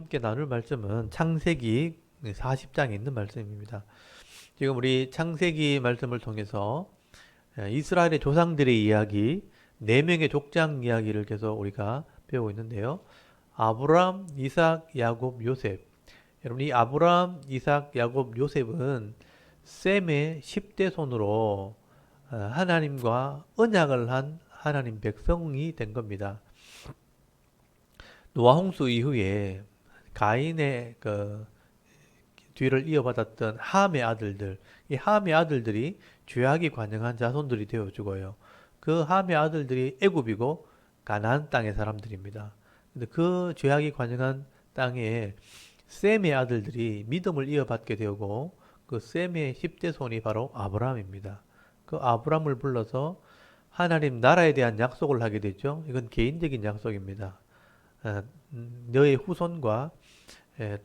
함께 나눌 말씀은 창세기 40장에 있는 말씀입니다. 지금 우리 창세기 말씀을 통해서 이스라엘의 조상들의 이야기, 네 명의 족장 이야기를 계속 우리가 배우고 있는데요. 아브람, 이삭, 야곱, 요셉. 여러분 이 아브람, 이삭, 야곱, 요셉은 셈의 10대 손으로 하나님과 언약을 한 하나님 백성이 된 겁니다. 노아 홍수 이후에 가인의 그 뒤를 이어받았던 함의 아들들, 이 함의 아들들이 죄악이 관영한 자손들이 되어 죽어요. 그 함의 아들들이 애굽이고 가나안 땅의 사람들입니다. 근데 그 죄악이 관영한 땅에 셈의 아들들이 믿음을 이어받게 되고 그 셈의 10대 손이 바로 아브라함입니다. 그 아브라함을 불러서 하나님 나라에 대한 약속을 하게 되죠. 이건 개인적인 약속입니다. 너의 후손과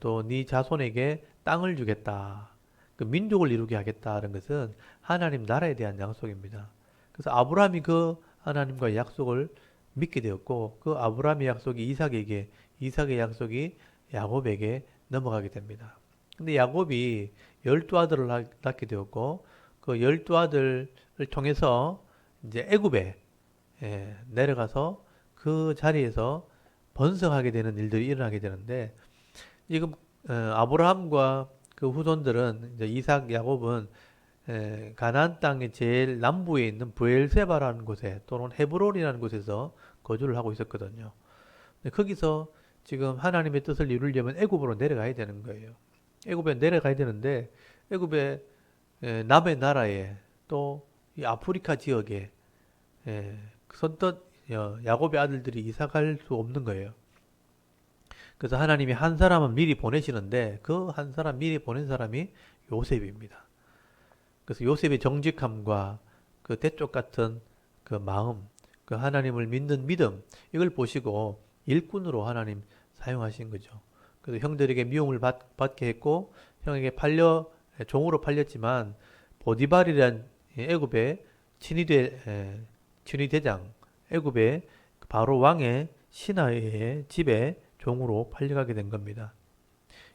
또 네 자손에게 땅을 주겠다. 그 민족을 이루게 하겠다는 것은 하나님 나라에 대한 약속입니다. 그래서 아브라함이 그 하나님과의 약속을 믿게 되었고 그 아브라함의 약속이 이삭에게, 이삭의 약속이 야곱에게 넘어가게 됩니다. 근데 야곱이 12아들을 낳게 되었고 그 12아들을 통해서 이제 애굽에 내려가서 그 자리에서 번성하게 되는 일들이 일어나게 되는데 지금 아브라함과 그 후손들은 이제 이삭, 야곱은 가나안 땅의 제일 남부에 있는 브엘세바라는 곳에 또는 헤브론이라는 곳에서 거주를 하고 있었거든요. 근데 거기서 지금 하나님의 뜻을 이루려면 애굽으로 내려가야 되는 거예요. 애굽에 내려가야 되는데 애굽의 남의 나라에 또 이 아프리카 지역에 선뜻 야곱의 아들들이 이사 갈 수 없는 거예요. 그래서 하나님이 한 사람은 미리 보내시는데 그 한 사람 미리 보낸 사람이 요셉입니다. 그래서 요셉의 정직함과 그 대쪽 같은 그 마음, 그 하나님을 믿는 믿음 이걸 보시고 일꾼으로 하나님 사용하신 거죠. 그래서 형들에게 미움을 받게 했고 형에게 종으로 팔렸지만 보디발이란 애굽의 친위대장 애굽의 바로 왕의 신하의 집에 종으로 팔려가게 된 겁니다.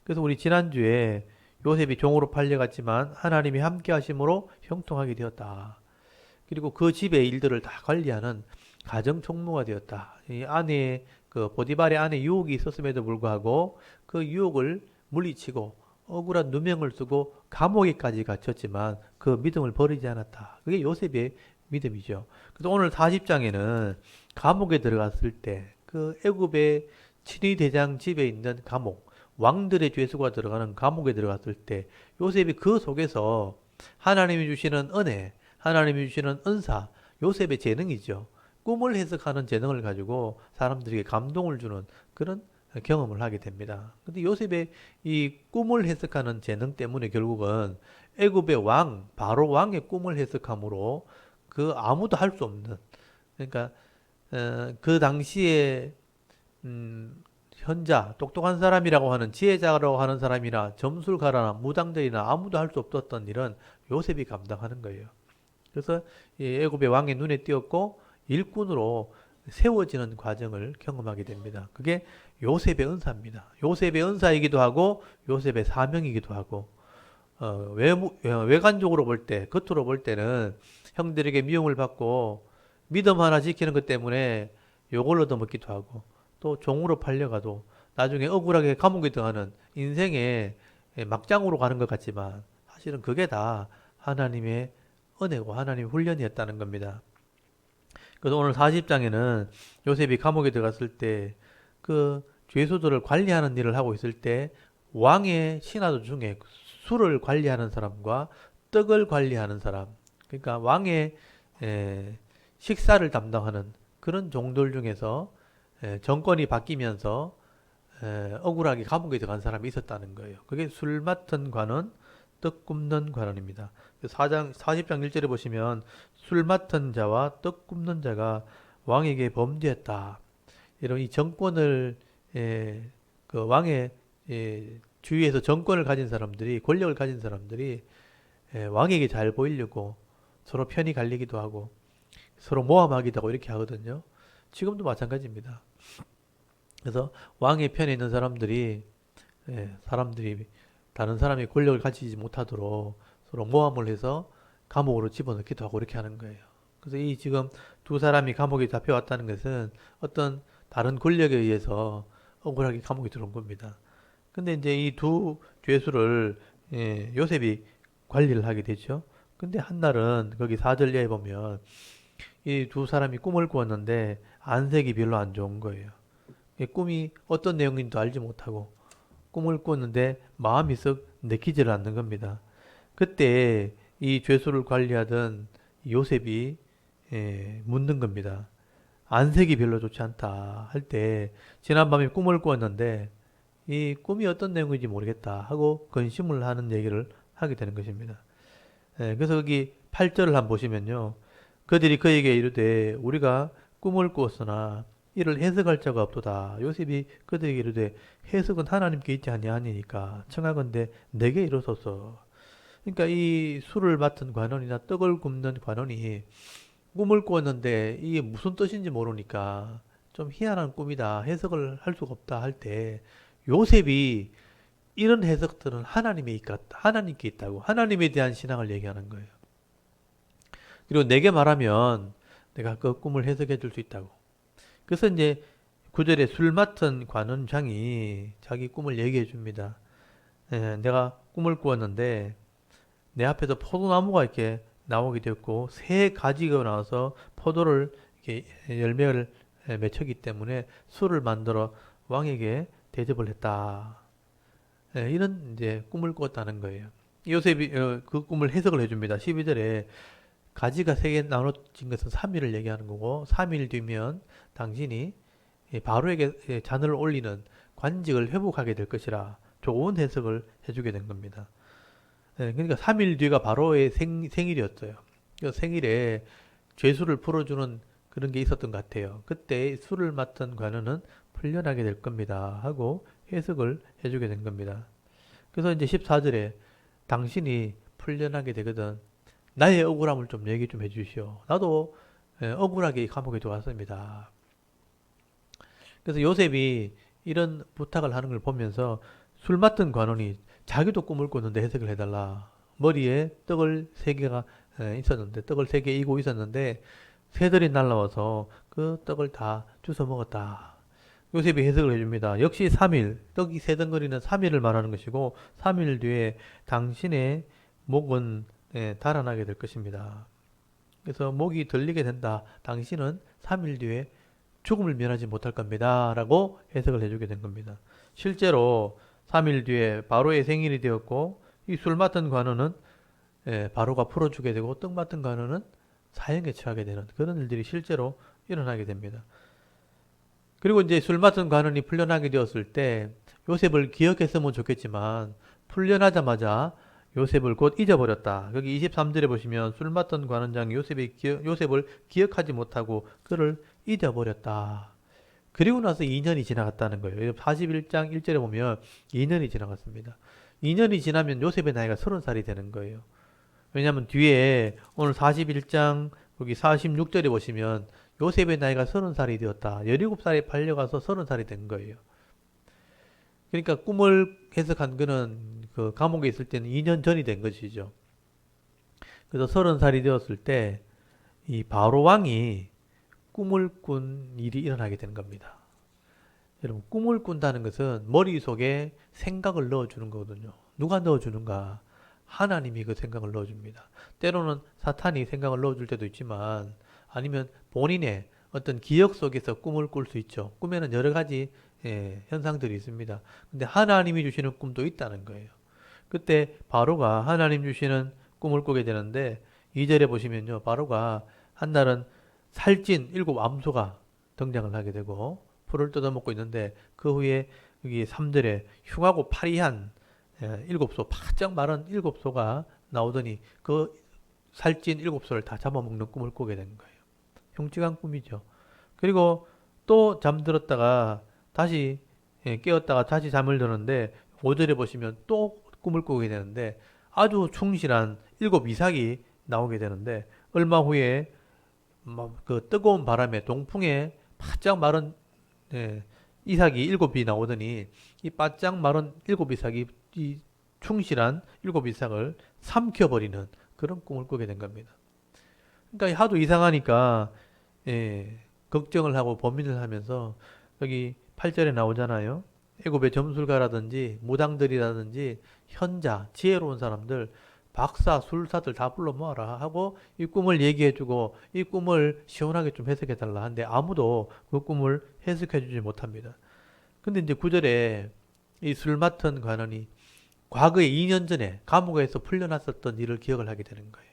그래서 우리 지난주에 요셉이 종으로 팔려갔지만 하나님이 함께 하심으로 형통하게 되었다. 그리고 그 집의 일들을 다 관리하는 가정 총무가 되었다. 이 아내의 그 보디발의 아내 유혹이 있었음에도 불구하고 그 유혹을 물리치고 억울한 누명을 쓰고 감옥에까지 갇혔지만 그 믿음을 버리지 않았다. 그게 요셉의 믿음이죠. 그래서 오늘 40장에는 감옥에 들어갔을 때 그 애굽의 친위 대장 집에 있는 감옥, 왕들의 죄수가 들어가는 감옥에 들어갔을 때 요셉이 그 속에서 하나님이 주시는 은혜, 하나님이 주시는 은사, 요셉의 재능이죠. 꿈을 해석하는 재능을 가지고 사람들에게 감동을 주는 그런 경험을 하게 됩니다. 근데 요셉의 이 꿈을 해석하는 재능 때문에 결국은 애굽의 왕, 바로 왕의 꿈을 해석함으로 그 아무도 할 수 없는 그러니까 그 당시에 현자, 똑똑한 사람이라고 하는 지혜자라고 하는 사람이나 점술가나 무당들이나 아무도 할 수 없었던 일은 요셉이 감당하는 거예요. 그래서 이 애굽의 왕의 눈에 띄었고 일꾼으로 세워지는 과정을 경험하게 됩니다. 그게 요셉의 은사입니다. 요셉의 은사이기도 하고 요셉의 사명이기도 하고 외관적으로 볼 때, 겉으로 볼 때는 형들에게 미움을 받고 믿음 하나 지키는 것 때문에 욕을 얻어먹기도 하고 또 종으로 팔려가도 나중에 억울하게 감옥에 들어가는 인생의 막장으로 가는 것 같지만 사실은 그게 다 하나님의 은혜고 하나님의 훈련이었다는 겁니다. 그래서 오늘 40장에는 요셉이 감옥에 들어갔을 때 그 죄수들을 관리하는 일을 하고 있을 때 왕의 신하들 중에 술을 관리하는 사람과 떡을 관리하는 사람, 그러니까 왕의 식사를 담당하는 그런 종들 중에서 정권이 바뀌면서 억울하게 감옥에 들어간 사람이 있었다는 거예요. 그게 술 맡은 관원, 떡 굽는 관원입니다. 40장 1절에 보시면 술 맡은 자와 떡 굽는 자가 왕에게 범죄했다. 이런 이 정권을 그 왕의 주위에서 정권을 가진 사람들이 권력을 가진 사람들이 왕에게 잘 보이려고 서로 편이 갈리기도 하고 서로 모함하기도 하고 이렇게 하거든요. 지금도 마찬가지입니다. 그래서 왕의 편에 있는 사람들이 사람들이 다른 사람이 권력을 가지지 못하도록 서로 모함을 해서 감옥으로 집어넣기도 하고 이렇게 하는 거예요. 그래서 이 지금 두 사람이 감옥에 잡혀왔다는 것은 어떤 다른 권력에 의해서 억울하게 감옥에 들어온 겁니다. 근데 이제 이 두 죄수를 요셉이 관리를 하게 되죠. 근데 한날은 거기 4절 이하에 보면 이 두 사람이 꿈을 꾸었는데 안색이 별로 안 좋은 거예요. 이 꿈이 어떤 내용인지도 알지 못하고 꿈을 꾸었는데 마음이 썩 내키지를 않는 겁니다. 그때 이 죄수를 관리하던 요셉이 묻는 겁니다. 안색이 별로 좋지 않다 할 때 지난밤에 꿈을 꾸었는데 이 꿈이 어떤 내용인지 모르겠다 하고 근심을 하는 얘기를 하게 되는 것입니다. 그래서 여기 8절을 한번 보시면요. 그들이 그에게 이르되 우리가 꿈을 꾸었으나 이를 해석할 자가 없도다. 요셉이 그들에게 이르되 해석은 하나님께 있지 아니하니까 청하건대 내게 이르소서. 그러니까 이 술을 맡은 관원이나 떡을 굽는 관원이 꿈을 꾸었는데 이게 무슨 뜻인지 모르니까 좀 희한한 꿈이다. 해석을 할 수가 없다 할 때 요셉이 이런 해석들은 하나님께 있다고 하나님에 대한 신앙을 얘기하는 거예요. 그리고 내게 말하면 내가 그 꿈을 해석해 줄 수 있다고. 그래서 이제 9절에 술 맡은 관원장이 자기 꿈을 얘기해 줍니다. 내가 꿈을 꾸었는데 내 앞에서 포도나무가 이렇게 나오게 되었고 새 가지가 나와서 포도를 이렇게 열매를 맺혔기 때문에 술을 만들어 왕에게 대접을 했다. 이런 이제 꿈을 꾸었다는 거예요. 요셉이 그 꿈을 해석을 해줍니다. 12절에 가지가 세 개 나눠진 것은 3일을 얘기하는 거고 3일 뒤면 당신이 바로에게 잔을 올리는 관직을 회복하게 될 것이라 좋은 해석을 해주게 된 겁니다. 그러니까 3일 뒤가 바로의 생일이었어요. 그 생일에 죄수를 풀어주는 그런 게 있었던 것 같아요. 그때 술을 맡은 관원은 풀려나게 될 겁니다. 하고 해석을 해주게 된 겁니다. 그래서 이제 14절에 당신이 풀려나게 되거든 나의 억울함을 좀 얘기 좀 해주시오. 나도 억울하게 이 감옥에 들어왔습니다. 그래서 요셉이 이런 부탁을 하는 걸 보면서 술 맡은 관원이 자기도 꿈을 꿨는데 해석을 해달라. 머리에 떡을 세 개가 있었는데 떡을 세 개 이고 있었는데 새들이 날라와서 그 떡을 다 주워 먹었다. 요셉이 해석을 해줍니다. 역시 3일, 떡이 새덩거리는 3일을 말하는 것이고 3일 뒤에 당신의 목은 달아나게 될 것입니다. 그래서 목이 들리게 된다. 당신은 3일 뒤에 죽음을 면하지 못할 겁니다. 라고 해석을 해주게 된 겁니다. 실제로 3일 뒤에 바로의 생일이 되었고 이 술 맡은 관원은 바로가 풀어주게 되고 떡 맡은 관원은 사형에 처하게 되는 그런 일들이 실제로 일어나게 됩니다. 그리고 이제 술 맡은 관원이 풀려나게 되었을 때 요셉을 기억했으면 좋겠지만 풀려나자마자 요셉을 곧 잊어버렸다. 여기 23절에 보시면 술 맡은 관원장이 요셉을 기억하지 못하고 그를 잊어버렸다. 그리고 나서 2년이 지나갔다는 거예요. 41장 1절에 보면 2년이 지나갔습니다. 2년이 지나면 요셉의 나이가 30살이 되는 거예요. 왜냐하면 뒤에 오늘 41장 여기 46절에 보시면 요셉의 나이가 30살이 되었다. 17살이 팔려가서 30살이 된 거예요. 그러니까 꿈을 해석한 거는 그 감옥에 있을 때는 2년 전이 된 것이죠. 그래서 30살이 되었을 때 이 바로 왕이 꿈을 꾼 일이 일어나게 되는 겁니다. 여러분, 꿈을 꾼다는 것은 머릿속에 생각을 넣어주는 거거든요. 누가 넣어주는가? 하나님이 그 생각을 넣어줍니다. 때로는 사탄이 생각을 넣어줄 때도 있지만 아니면 본인의 어떤 기억 속에서 꿈을 꿀 수 있죠. 꿈에는 여러 가지 현상들이 있습니다. 근데 하나님이 주시는 꿈도 있다는 거예요. 그때 바로가 하나님 주시는 꿈을 꾸게 되는데 2절에 보시면요. 바로가 한날은 살찐 7암소가 등장을 하게 되고 풀을 뜯어먹고 있는데 그 후에 여기 3절에 흉하고 파리한 7소, 바짝 마른 7소가 나오더니 그 살찐 7소를 다 잡아먹는 꿈을 꾸게 된 거예요. 흉측한 꿈이죠. 그리고 또 잠들었다가 다시 깨었다가 다시 잠을 드는데 5절에 보시면 또 꿈을 꾸게 되는데 아주 충실한 7이삭이 나오게 되는데 얼마 후에 그 뜨거운 바람에 동풍에 바짝 마른 이삭이 일곱 이 나오더니 이 바짝 마른 일곱 이삭이 이 충실한 일곱 이삭을 삼켜버리는 그런 꿈을 꾸게 된 겁니다. 그러니까 하도 이상하니까 예, 걱정을 하고 고민을 하면서 여기 8절에 나오잖아요. 애굽의 점술가라든지 무당들이라든지 현자, 지혜로운 사람들, 박사, 술사들 다 불러 모아라 하고 이 꿈을 얘기해주고 이 꿈을 시원하게 좀 해석해달라 하는데 아무도 그 꿈을 해석해주지 못합니다. 근데 이제 9절에 이 술 맡은 관원이 과거에 2년 전에 감옥에서 풀려났었던 일을 기억을 하게 되는 거예요.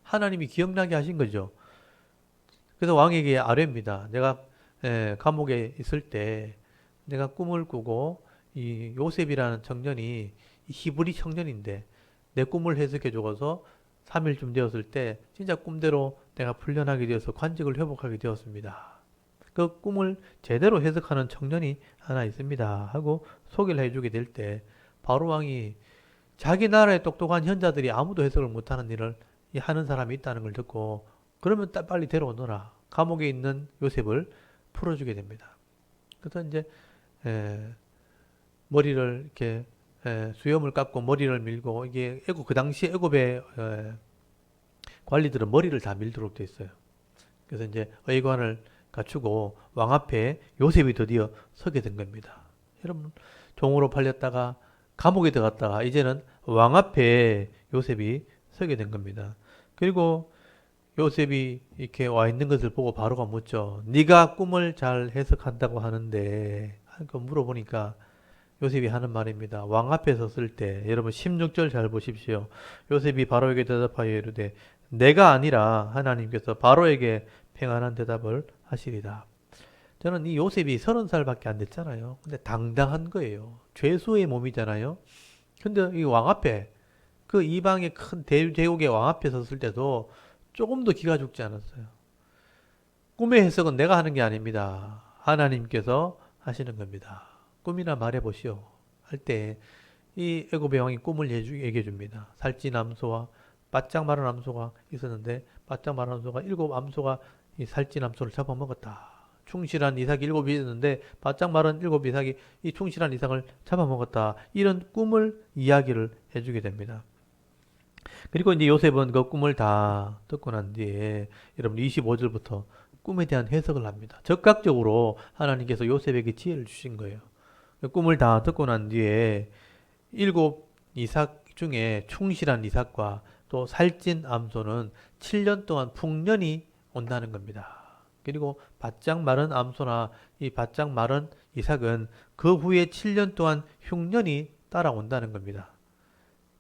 하나님이 기억나게 하신 거죠. 그래서 왕에게 아뢰입니다. 내가 감옥에 있을 때 내가 꿈을 꾸고 이 요셉이라는 청년이 히브리 청년인데 내 꿈을 해석해 주어서 3일쯤 되었을 때 진짜 꿈대로 내가 풀려나게 되어서 관직을 회복하게 되었습니다. 그 꿈을 제대로 해석하는 청년이 하나 있습니다. 하고 소개를 해주게 될 때 바로 왕이 자기 나라의 똑똑한 현자들이 아무도 해석을 못하는 일을 하는 사람이 있다는 걸 듣고 그러면 빨리 데려오너라. 감옥에 있는 요셉을 풀어주게 됩니다. 그래서 이제 머리를 이렇게 수염을 깎고 머리를 밀고 이게 애굽 그 당시 애굽의 관리들은 머리를 다 밀도록 돼 있어요. 그래서 이제 의관을 갖추고 왕 앞에 요셉이 드디어 서게 된 겁니다. 여러분 종으로 팔렸다가 감옥에 들어갔다가 이제는 왕 앞에 요셉이 서게 된 겁니다. 그리고 요셉이 이렇게 와 있는 것을 보고 바로가 묻죠. 네가 꿈을 잘 해석한다고 하는데 그 물어보니까 요셉이 하는 말입니다. 왕 앞에 섰을 때 여러분 16절 잘 보십시오. 요셉이 바로에게 대답하여 이르되 내가 아니라 하나님께서 바로에게 평안한 대답을 하시리다. 저는 이 요셉이 30살밖에 안 됐잖아요. 근데 당당한 거예요. 죄수의 몸이잖아요. 근데 이 왕 앞에 그 이방의 큰 대제국의 왕 앞에 섰을 때도 조금도 기가 죽지 않았어요. 꿈의 해석은 내가 하는 게 아닙니다. 하나님께서 하시는 겁니다. 꿈이나 말해보시오. 할 때 이 애굽의 왕이 꿈을 얘기해 줍니다. 살찐 암소와 바짝 마른 암소가 있었는데 바짝 마른 암소가 7암소가 이 살찐 암소를 잡아먹었다. 충실한 이삭이 7이 있었는데 바짝 마른 7이삭이 이 충실한 이삭을 잡아먹었다. 이런 꿈을 이야기를 해주게 됩니다. 그리고 이제 요셉은 그 꿈을 다 듣고 난 뒤에 여러분 25절부터 꿈에 대한 해석을 합니다. 적극적으로 하나님께서 요셉에게 지혜를 주신 거예요. 그 꿈을 다 듣고 난 뒤에 7이삭 중에 충실한 이삭과 또 살찐 암소는 7년 동안 풍년이 온다는 겁니다. 그리고 바짝 마른 암소나 이 바짝 마른 이삭은 그 후에 7년 동안 흉년이 따라온다는 겁니다.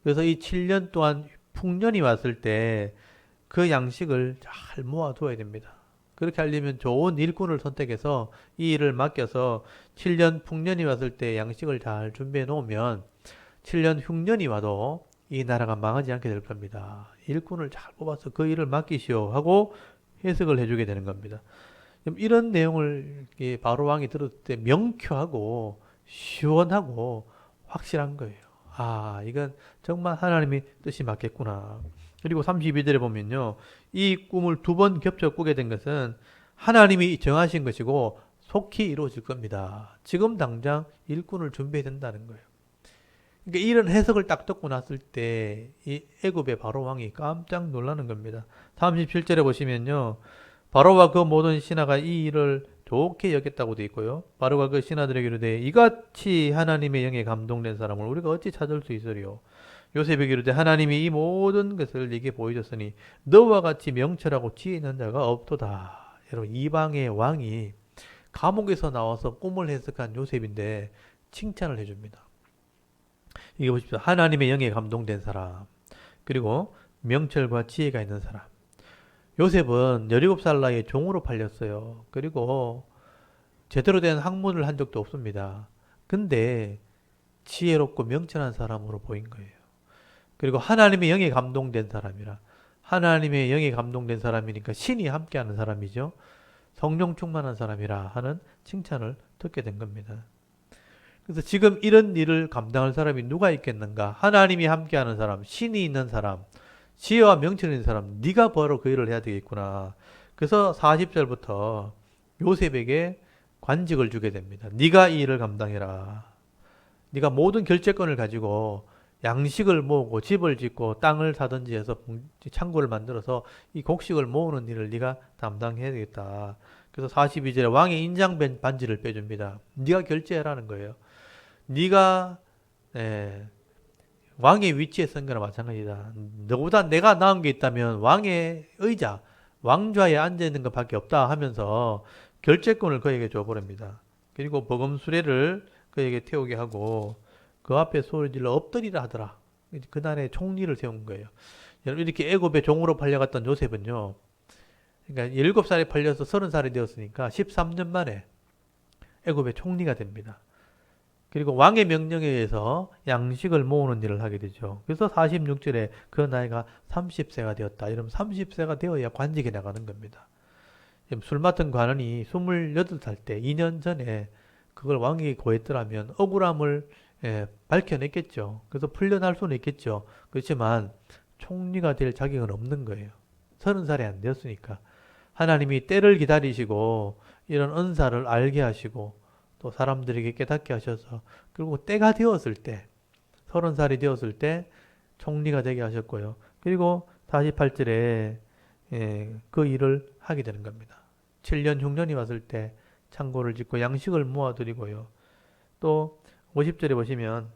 그래서 이 7년 동안 풍년이 왔을 때 그 양식을 잘 모아두어야 됩니다. 그렇게 하려면 좋은 일꾼을 선택해서 이 일을 맡겨서 7년 풍년이 왔을 때 양식을 잘 준비해 놓으면 7년 흉년이 와도 이 나라가 망하지 않게 될 겁니다. 일꾼을 잘 뽑아서 그 일을 맡기시오 하고 해석을 해주게 되는 겁니다. 이런 내용을 바로 왕이 들었을 때 명쾌하고 시원하고 확실한 거예요. 아, 이건 정말 하나님의 뜻이 맞겠구나. 그리고 32절에 보면요. 이 꿈을 2번 겹쳐 꾸게 된 것은 하나님이 정하신 것이고 속히 이루어질 겁니다. 지금 당장 일꾼을 준비해야 된다는 거예요. 그러니까 이런 해석을 딱 듣고 났을 때 이 애굽의 바로 왕이 깜짝 놀라는 겁니다. 37절에 보시면요. 바로와 그 모든 신하가 이 일을 좋게 여겼다고 되어 있고요. 바로가 그 신하들에게 이르되 이같이 하나님의 영에 감동된 사람을 우리가 어찌 찾을 수 있으리요. 요셉에게 이르되 하나님이 이 모든 것을 네게 보여줬으니 너와 같이 명철하고 지혜 있는 자가 없도다. 여러분 이방의 왕이 감옥에서 나와서 꿈을 해석한 요셉인데 칭찬을 해줍니다. 이게 보십시오. 하나님의 영에 감동된 사람 그리고 명철과 지혜가 있는 사람. 요셉은 17살 나이에 종으로 팔렸어요. 그리고 제대로 된 학문을 한 적도 없습니다. 근데 지혜롭고 명철한 사람으로 보인 거예요. 그리고 하나님의 영에 감동된 사람이라. 하나님의 영에 감동된 사람이니까 신이 함께하는 사람이죠. 성령 충만한 사람이라 하는 칭찬을 듣게 된 겁니다. 그래서 지금 이런 일을 감당할 사람이 누가 있겠는가? 하나님이 함께하는 사람, 신이 있는 사람, 지혜와 명철이 있는 사람, 네가 바로 그 일을 해야 되겠구나. 그래서 40절부터 요셉에게 관직을 주게 됩니다. 네가 이 일을 감당해라. 네가 모든 결재권을 가지고 양식을 모으고 집을 짓고 땅을 사든지 해서 창고를 만들어서 이 곡식을 모으는 일을 네가 담당해야 되겠다. 그래서 42절에 왕의 인장 반지를 빼줍니다. 네가 결제해라는 거예요. 네가 예, 왕의 위치에 선 거나 마찬가지다. 너보다 내가 나은 게 있다면 왕의 의자, 왕좌에 앉아 있는 것밖에 없다 하면서 결재권을 그에게 줘버립니다. 그리고 버금 수레를 그에게 태우게 하고 그 앞에 소리질러 엎드리라 하더라. 그날에 총리를 세운 거예요. 여러분 이렇게 애굽의 종으로 팔려갔던 요셉은요. 그러니까 7살에 팔려서 30살이 되었으니까 13년 만에 애굽의 총리가 됩니다. 그리고 왕의 명령에 의해서 양식을 모으는 일을 하게 되죠. 그래서 46절에 그 나이가 30세가 되었다. 이러면 30세가 되어야 관직에 나가는 겁니다. 술 맡은 관원이 28살 때 2년 전에 그걸 왕에게 고했더라면 억울함을 밝혀냈겠죠. 그래서 풀려날 수는 있겠죠. 그렇지만 총리가 될 자격은 없는 거예요. 30살이 안 되었으니까. 하나님이 때를 기다리시고 이런 은사를 알게 하시고 또 사람들에게 깨닫게 하셔서 그리고 때가 되었을 때 30살이 되었을 때 총리가 되게 하셨고요. 그리고 48절에 그 일을 하게 되는 겁니다. 7년 흉년이 왔을 때 창고를 짓고 양식을 모아드리고요. 또 50절에 보시면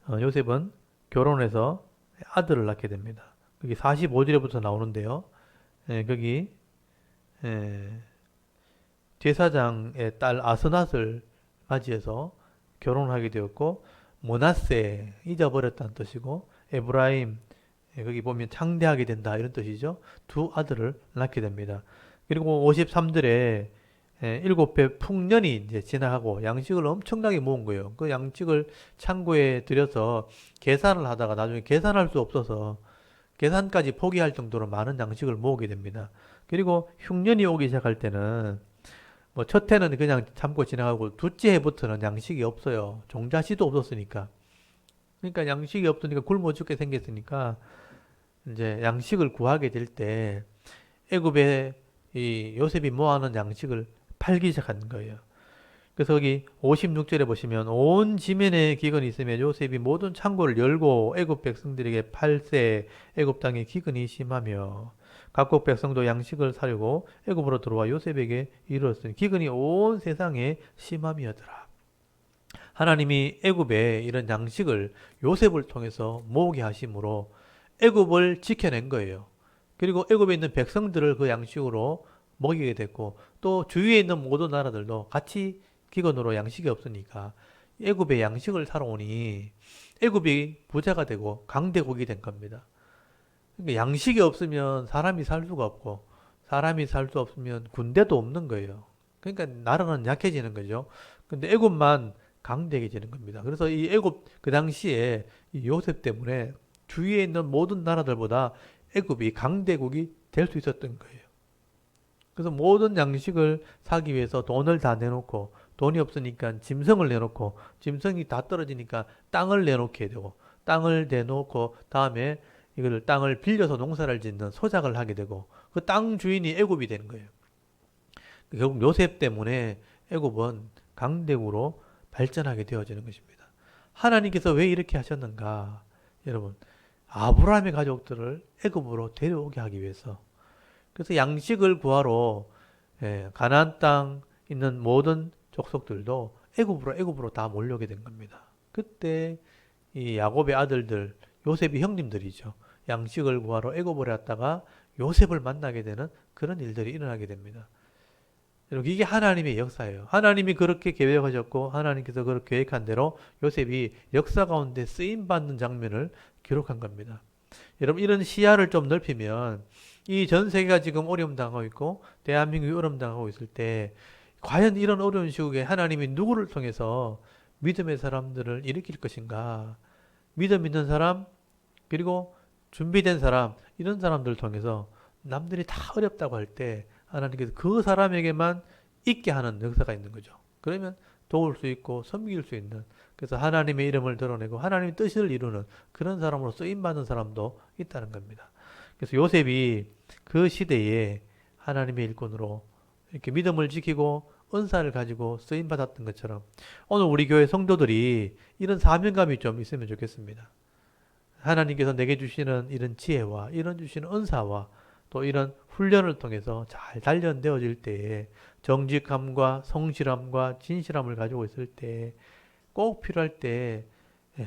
요셉은 결혼해서 아들을 낳게 됩니다. 거기 45절에부터 나오는데요. 거기 제사장의 딸 아스낫을 맞이해서 결혼하게 되었고 모나세 잊어버렸다는 뜻이고 에브라임 거기 보면 창대하게 된다 이런 뜻이죠. 두 아들을 낳게 됩니다. 그리고 53절에 7배 풍년이 이제 지나가고 양식을 엄청나게 모은 거예요. 그 양식을 창고에 들여서 계산을 하다가 나중에 계산할 수 없어서 계산까지 포기할 정도로 많은 양식을 모으게 됩니다. 그리고 흉년이 오기 시작할 때는 뭐 첫 해는 그냥 참고 지나가고 둘째 해부터는 양식이 없어요. 종자씨도 없었으니까. 그러니까 양식이 없으니까 굶어 죽게 생겼으니까 이제 양식을 구하게 될 때 애굽에 이 요셉이 모아놓은 양식을 팔기 시작한 거예요. 그래서 여기 56절에 보시면 온 지면에 기근이 있으면 요셉이 모든 창고를 열고 애굽 백성들에게 팔세 애굽 땅에 기근이 심하며 각국 백성도 양식을 사려고 애굽으로 들어와 요셉에게 이르렀으니 기근이 온 세상에 심함이었더라. 하나님이 애굽에 이런 양식을 요셉을 통해서 모으게 하심으로 애굽을 지켜낸 거예요. 그리고 애굽에 있는 백성들을 그 양식으로 먹이게 됐고 또 주위에 있는 모든 나라들도 같이 기근으로 양식이 없으니까 애굽에 양식을 사러 오니 애굽이 부자가 되고 강대국이 된 겁니다. 그러니까 양식이 없으면 사람이 살 수가 없고 사람이 살 수 없으면 군대도 없는 거예요. 그러니까 나라는 약해지는 거죠. 근데 애굽만 강대해지는 겁니다. 그래서 이 애굽 그 당시에 이 요셉 때문에 주위에 있는 모든 나라들보다 애굽이 강대국이 될 수 있었던 거예요. 그래서 모든 양식을 사기 위해서 돈을 다 내놓고 돈이 없으니까 짐승을 내놓고 짐승이 다 떨어지니까 땅을 내놓게 되고 땅을 내놓고 다음에 이걸 땅을 빌려서 농사를 짓는 소작을 하게 되고 그 땅 주인이 애굽이 되는 거예요. 결국 요셉 때문에 애굽은 강대국으로 발전하게 되어지는 것입니다. 하나님께서 왜 이렇게 하셨는가? 여러분, 아브라함의 가족들을 애굽으로 데려오게 하기 위해서. 그래서 양식을 구하러 가나안 땅 있는 모든 족속들도 애굽으로 다 몰려오게 된 겁니다. 그때 이 야곱의 아들들, 요셉이 형님들이죠. 양식을 구하러 애굽으로 왔다가 요셉을 만나게 되는 그런 일들이 일어나게 됩니다. 여러분, 이게 하나님의 역사예요. 하나님이 그렇게 계획하셨고 하나님께서 그렇게 계획한 대로 요셉이 역사 가운데 쓰임받는 장면을 기록한 겁니다. 여러분, 이런 시야를 좀 넓히면 이 전 세계가 지금 어려움 당하고 있고 대한민국이 어려움 당하고 있을 때 과연 이런 어려운 시국에 하나님이 누구를 통해서 믿음의 사람들을 일으킬 것인가? 믿음 있는 사람 그리고 준비된 사람 이런 사람들을 통해서 남들이 다 어렵다고 할 때 하나님께서 그 사람에게만 있게 하는 역사가 있는 거죠. 그러면 도울 수 있고 섬길 수 있는 그래서 하나님의 이름을 드러내고 하나님의 뜻을 이루는 그런 사람으로 쓰임받는 사람도 있다는 겁니다. 그래서 요셉이 그 시대에 하나님의 일꾼으로 이렇게 믿음을 지키고 은사를 가지고 쓰임 받았던 것처럼 오늘 우리 교회 성도들이 이런 사명감이 좀 있으면 좋겠습니다. 하나님께서 내게 주시는 이런 지혜와 이런 주시는 은사와 또 이런 훈련을 통해서 잘 단련되어질 때에 정직함과 성실함과 진실함을 가지고 있을 때 꼭 필요할 때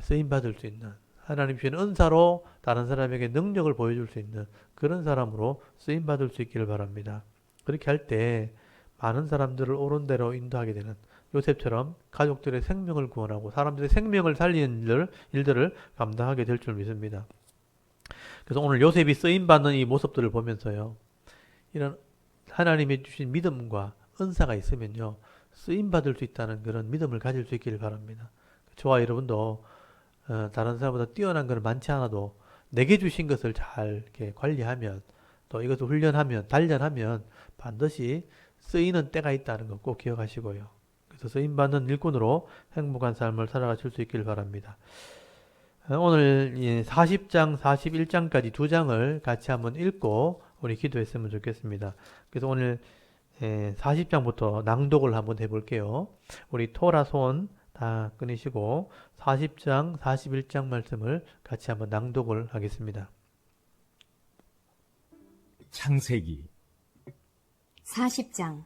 쓰임 받을 수 있는 하나님 주시는 은사로 다른 사람에게 능력을 보여줄 수 있는 그런 사람으로 쓰임 받을 수 있기를 바랍니다. 그렇게 할 때 많은 사람들을 옳은 대로 인도하게 되는 요셉처럼 가족들의 생명을 구원하고 사람들의 생명을 살리는 일들을 감당하게 될 줄 믿습니다. 그래서 오늘 요셉이 쓰임받는 이 모습들을 보면서요. 이런 하나님이 주신 믿음과 은사가 있으면요. 쓰임받을 수 있다는 그런 믿음을 가질 수 있기를 바랍니다. 저와 여러분도 다른 사람보다 뛰어난 것은 많지 않아도 내게 주신 것을 잘 이렇게 관리하면 또 이것을 훈련하면 단련하면 반드시 쓰이는 때가 있다는 거 꼭 기억하시고요. 그래서 쓰임받는 일꾼으로 행복한 삶을 살아가실 수 있기를 바랍니다. 오늘 40장, 41장까지 두 장을 같이 한번 읽고 우리 기도했으면 좋겠습니다. 그래서 오늘 40장부터 낭독을 한번 해볼게요. 우리 토라 손 다 끊으시고 40장, 41장 말씀을 같이 한번 낭독을 하겠습니다. 창세기 40장.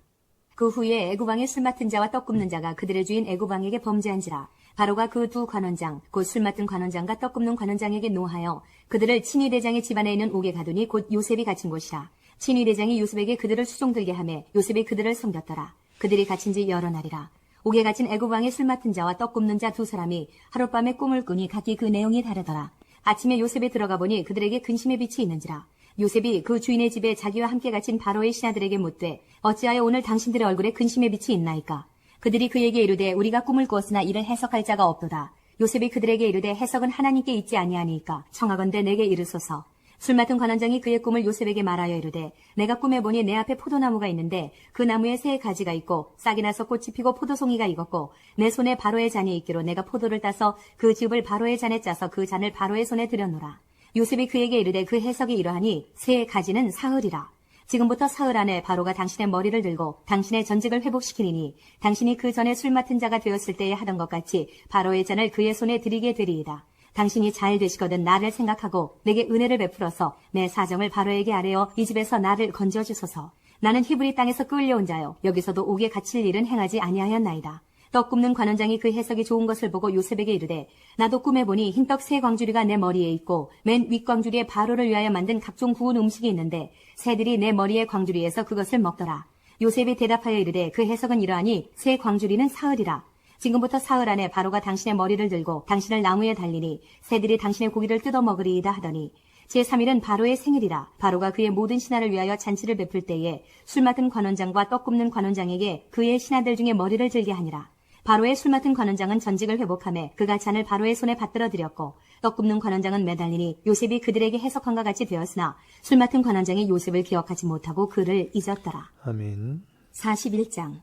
그 후에 애굽 왕의 술 맡은 자와 떡 굽는 자가 그들의 주인 애굽 왕에게 범죄한지라. 바로가 그 두 관원장 곧 술 맡은 관원장과 떡 굽는 관원장에게 노하여 그들을 친위대장의 집안에 있는 옥에 가두니 곧 요셉이 갇힌 곳이라. 친위대장이 요셉에게 그들을 수종들게 하매 요셉이 그들을 섬겼더라. 그들이 갇힌 지 여러 날이라. 옥에 갇힌 애굽 왕의 술 맡은 자와 떡 굽는 자 두 사람이 하룻밤에 꿈을 꾸니 각기 그 내용이 다르더라. 아침에 요셉에 들어가 보니 그들에게 근심의 빛이 있는지라. 요셉이 그 주인의 집에 자기와 함께 갇힌 바로의 신하들에게 묻되 어찌하여 오늘 당신들의 얼굴에 근심의 빛이 있나이까? 그들이 그에게 이르되 우리가 꿈을 꾸었으나 이를 해석할 자가 없도다. 요셉이 그들에게 이르되 해석은 하나님께 있지 아니하니까 청하건대 내게 이르소서. 술 맡은 관원장이 그의 꿈을 요셉에게 말하여 이르되 내가 꿈에 보니 내 앞에 포도나무가 있는데 그 나무에 새 가지가 있고 싹이 나서 꽃이 피고 포도송이가 익었고 내 손에 바로의 잔이 있기로 내가 포도를 따서 그 즙을 바로의 잔에 짜서 그 잔을 바로의 손에 들여놓으라. 요셉이 그에게 이르되 그 해석이 이러하니 새 가지는 사흘이라. 지금부터 사흘 안에 바로가 당신의 머리를 들고 당신의 전직을 회복시키리니 당신이 그 전에 술 맡은 자가 되었을 때에 하던 것 같이 바로의 잔을 그의 손에 드리게 되리이다. 당신이 잘 되시거든 나를 생각하고 내게 은혜를 베풀어서 내 사정을 바로에게 아뢰어 이 집에서 나를 건져주소서. 나는 히브리 땅에서 끌려온 자요 여기서도 옥에 갇힐 일은 행하지 아니하였나이다. 떡 굽는 관원장이 그 해석이 좋은 것을 보고 요셉에게 이르되 나도 꿈에 보니 흰떡 세 광주리가 내 머리에 있고 맨 윗광주리에 바로를 위하여 만든 각종 구운 음식이 있는데 새들이 내 머리의 광주리에서 그것을 먹더라. 요셉이 대답하여 이르되 그 해석은 이러하니 새 광주리는 사흘이라. 지금부터 사흘 안에 바로가 당신의 머리를 들고 당신을 나무에 달리니 새들이 당신의 고기를 뜯어 먹으리이다 하더니 제3일은 바로의 생일이라. 바로가 그의 모든 신하를 위하여 잔치를 베풀 때에 술 맡은 관원장과 떡 굽는 관원장에게 그의 신하들 중에 머리를 들게 하니라. 바로의 술 맡은 관원장은 전직을 회복하며 그가 잔을 바로의 손에 받들어 드렸고 떡 굽는 관원장은 매달리니 요셉이 그들에게 해석한과 같이 되었으나 술 맡은 관원장이 요셉을 기억하지 못하고 그를 잊었더라. 아멘. 41장.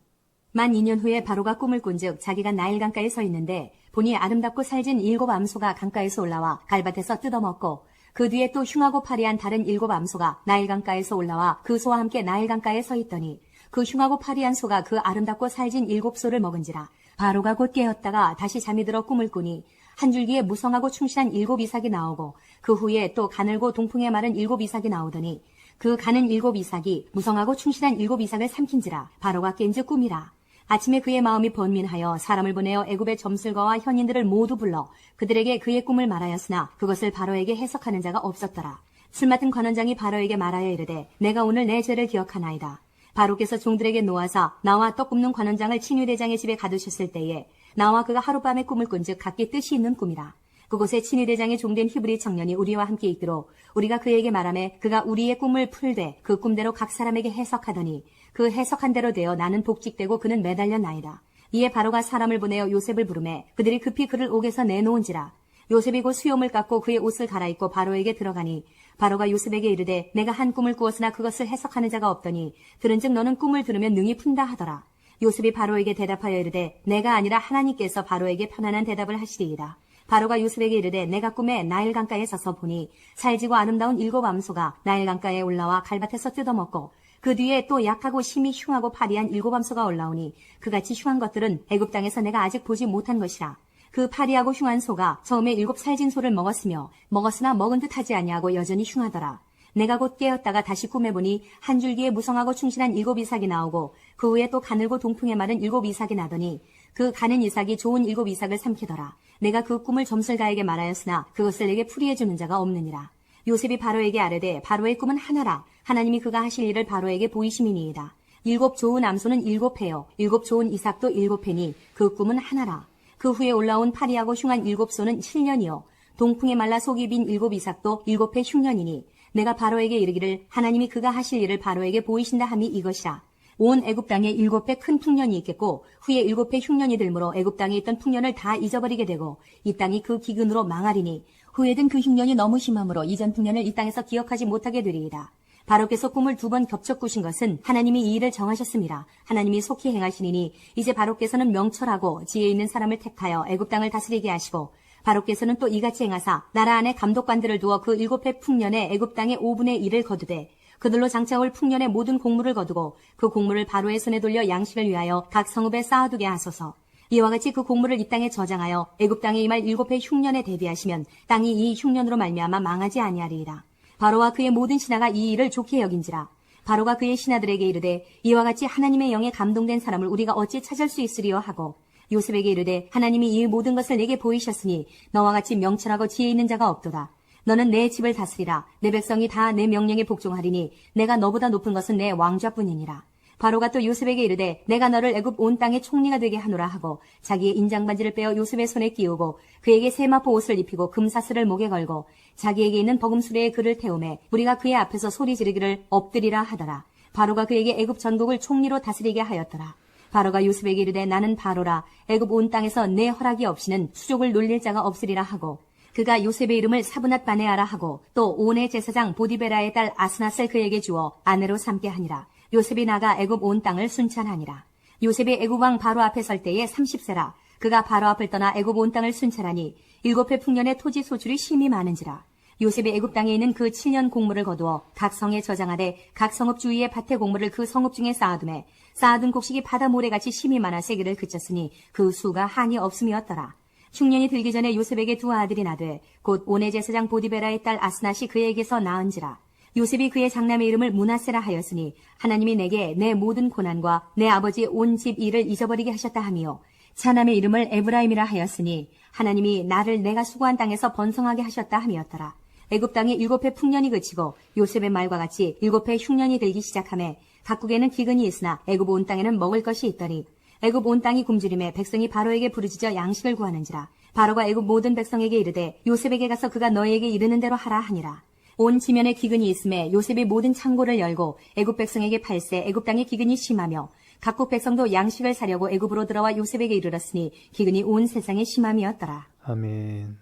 만 2년 후에 바로가 꿈을 꾼즉 자기가 나일 강가에 서 있는데 보니 아름답고 살진 7 암소가 강가에서 올라와 갈밭에서 뜯어먹고 그 뒤에 또 흉하고 파리한 다른 7 암소가 나일 강가에서 올라와 그 소와 함께 나일 강가에 서 있더니 그 흉하고 파리한 소가 그 아름답고 살진 7 소를 먹은지라. 바로가 곧 깨었다가 다시 잠이 들어 꿈을 꾸니 한 줄기에 무성하고 충실한 7 이삭이 나오고 그 후에 또 가늘고 동풍에 마른 7 이삭이 나오더니 그 가는 7 이삭이 무성하고 충실한 7 이삭을 삼킨지라. 바로가 깬즉 꿈이라. 아침에 그의 마음이 번민하여 사람을 보내어 애굽의 점술가와 현인들을 모두 불러 그들에게 그의 꿈을 말하였으나 그것을 바로에게 해석하는 자가 없었더라. 술 맡은 관원장이 바로에게 말하여 이르되 내가 오늘 내 죄를 기억하나이다. 바로께서 종들에게 놓아사 나와 떡 굽는 관원장을 친위대장의 집에 가두셨을 때에 나와 그가 하룻밤에 꿈을 꾼즉 각기 뜻이 있는 꿈이라. 그곳에 친위대장의 종된 히브리 청년이 우리와 함께 있기로 우리가 그에게 말하매 그가 우리의 꿈을 풀되 그 꿈대로 각 사람에게 해석하더니 그 해석한 대로 되어 나는 복직되고 그는 매달렸나이다. 이에 바로가 사람을 보내어 요셉을 부르매 그들이 급히 그를 옥에서 내놓은지라. 요셉이 곧 수염을 깎고 그의 옷을 갈아입고 바로에게 들어가니 바로가 요셉에게 이르되 내가 한 꿈을 꾸었으나 그것을 해석하는 자가 없더니 들은즉 너는 꿈을 들으면 능히 푼다 하더라. 요셉이 바로에게 대답하여 이르되 내가 아니라 하나님께서 바로에게 편안한 대답을 하시리이다. 바로가 요셉에게 이르되 내가 꿈에 나일 강가에 서서 보니 살지고 아름다운 7 암소가 나일 강가에 올라와 갈밭에서 뜯어먹고 그 뒤에 또 약하고 심히 흉하고 파리한 일곱 암소가 올라오니 그같이 흉한 것들은 애굽 땅에서 내가 아직 보지 못한 것이라. 그 파리하고 흉한 소가 처음에 일곱 살진 소를 먹었으며 먹었으나 먹은 듯 하지 아니하고 여전히 흉하더라. 내가 곧 깨었다가 다시 꿈에 보니 한 줄기에 무성하고 충실한 일곱 이삭이 나오고 그 후에 또 가늘고 동풍에 마른 일곱 이삭이 나더니 그 가는 이삭이 좋은 일곱 이삭을 삼키더라. 내가 그 꿈을 점술가에게 말하였으나 그것을 내게 풀이해 주는 자가 없느니라. 요셉이 바로에게 아뢰되 바로의 꿈은 하나라. 하나님이 그가 하실 일을 바로에게 보이심이니이다. 일곱 좋은 암소는 일곱 해요. 일곱 좋은 이삭도 일곱 해니 그 꿈은 하나라. 그 후에 올라온 파리하고 흉한 일곱 소는 7년이요. 동풍에 말라 속이 빈 일곱 이삭도 일곱 해 흉년이니 내가 바로에게 이르기를 하나님이 그가 하실 일을 바로에게 보이신다 함이 이것이라. 온 애굽 땅에 일곱 배 큰 풍년이 있겠고 후에 일곱 해 흉년이 들므로 애굽 땅에 있던 풍년을 다 잊어버리게 되고 이 땅이 그 기근으로 망하리니 후에든 그 흉년이 너무 심함으로 이전 풍년을 이 땅에서 기억하지 못하게 되리이다. 바로께서 꿈을 두 번 겹쳐 꾸신 것은 하나님이 이 일을 정하셨습니다. 하나님이 속히 행하시니니 이제 바로께서는 명철하고 지혜 있는 사람을 택하여 애굽 땅을 다스리게 하시고 바로께서는 또 이같이 행하사 나라 안에 감독관들을 두어 그 일곱 해 풍년에 애굽 땅의 5분의 1을 거두되 그들로 장차올 풍년의 모든 곡물을 거두고 그 곡물을 바로의 손에 돌려 양식을 위하여 각 성읍에 쌓아두게 하소서. 이와 같이 그 곡물을 이 땅에 저장하여 애굽 땅에 임할 일곱 해 흉년에 대비하시면 땅이 이 흉년으로 말미암아 망하지 아니하리이다. 바로와 그의 모든 신하가 이 일을 좋게 여긴지라. 바로가 그의 신하들에게 이르되 이와 같이 하나님의 영에 감동된 사람을 우리가 어찌 찾을 수 있으리요 하고 요셉에게 이르되 하나님이 이 모든 것을 내게 보이셨으니 너와 같이 명철하고 지혜 있는 자가 없도다. 너는 내 집을 다스리라. 내 백성이 다 내 명령에 복종하리니 내가 너보다 높은 것은 내 왕좌뿐이니라. 바로가 또 요셉에게 이르되 내가 너를 애굽 온 땅의 총리가 되게 하노라 하고 자기의 인장반지를 빼어 요셉의 손에 끼우고 그에게 세마포 옷을 입히고 금사슬을 목에 걸고 자기에게 있는 버금수레에 그를 태우매 우리가 그의 앞에서 소리 지르기를 엎드리라 하더라. 바로가 그에게 애굽 전국을 총리로 다스리게 하였더라. 바로가 요셉에게 이르되 나는 바로라. 애굽 온 땅에서 내 허락이 없이는 수족을 놀릴 자가 없으리라 하고 그가 요셉의 이름을 사브낫 바네아라 하고 또 온의 제사장 보디베라의 딸 아스낫을 그에게 주어 아내로 삼게 하니라. 요셉이 나가 애굽 온 땅을 순찰하니라. 요셉이 애굽 왕 바로 앞에 설 때에 30세라. 그가 바로 앞을 떠나 애굽 온 땅을 순찰하니 일곱 해 풍년의 토지 소출이 심히 많은지라. 요셉이 애굽 땅에 있는 그 7년 곡물을 거두어 각 성에 저장하되 각 성읍 주위의 밭의 곡물을 그 성읍 중에 쌓아두매 쌓아둔 곡식이 바다 모래같이 심히 많아 세기를 그쳤으니 그 수가 한이 없음이었더라. 흉년이 들기 전에 요셉에게 두 아들이 나되 곧 온의 제사장 보디베라의 딸 아스낫이 그에게서 낳은지라. 요셉이 그의 장남의 이름을 므낫세라 하였으니 하나님이 내게 내 모든 고난과 내 아버지 온 집 일을 잊어버리게 하셨다 하미요. 차남의 이름을 에브라임이라 하였으니 하나님이 나를 내가 수고한 땅에서 번성하게 하셨다 함이었더라. 애굽 땅에 일곱 해 풍년이 그치고 요셉의 말과 같이 일곱 해 흉년이 들기 시작하매 각국에는 기근이 있으나 애굽 온 땅에는 먹을 것이 있더니 애굽 온 땅이 굶주림에 백성이 바로에게 부르짖어 양식을 구하는지라. 바로가 애굽 모든 백성에게 이르되 요셉에게 가서 그가 너희에게 이르는 대로 하라 하니라. 온 지면에 기근이 있음에 요셉이 모든 창고를 열고 애굽 백성에게 팔세 애굽 땅에 기근이 심하며 각국 백성도 양식을 사려고 애굽으로 들어와 요셉에게 이르렀으니 기근이 온 세상에 심함이었더라. 아멘.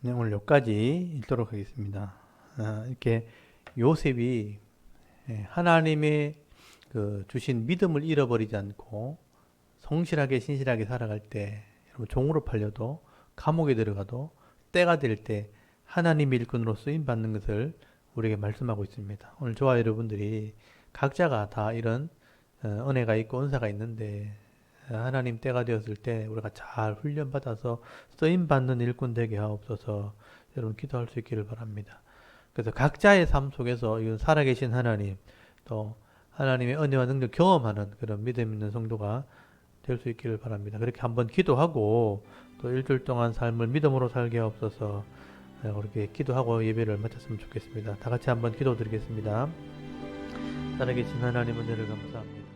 네, 오늘 여기까지 읽도록 하겠습니다. 이렇게 요셉이 하나님의 그 주신 믿음을 잃어버리지 않고 성실하게 신실하게 살아갈 때 여러분 종으로 팔려도 감옥에 들어가도 때가 될 때 하나님의 일꾼으로 쓰임 받는 것을 우리에게 말씀하고 있습니다. 오늘 저와 여러분들이 각자가 다 이런 은혜가 있고 은사가 있는데 하나님 때가 되었을 때 우리가 잘 훈련받아서 쓰임 받는 일꾼 되게 하옵소서. 여러분 기도할 수 있기를 바랍니다. 그래서 각자의 삶 속에서 이 살아계신 하나님 또 하나님의 은혜와 능력 경험하는 그런 믿음 있는 성도가 될 수 있기를 바랍니다. 그렇게 한번 기도하고 또 일주일 동안 삶을 믿음으로 살게 하옵소서. 그렇게 기도하고 예배를 마쳤으면 좋겠습니다. 다 같이 한번 기도드리겠습니다. 살아계신 하나님 은혜를 감사합니다.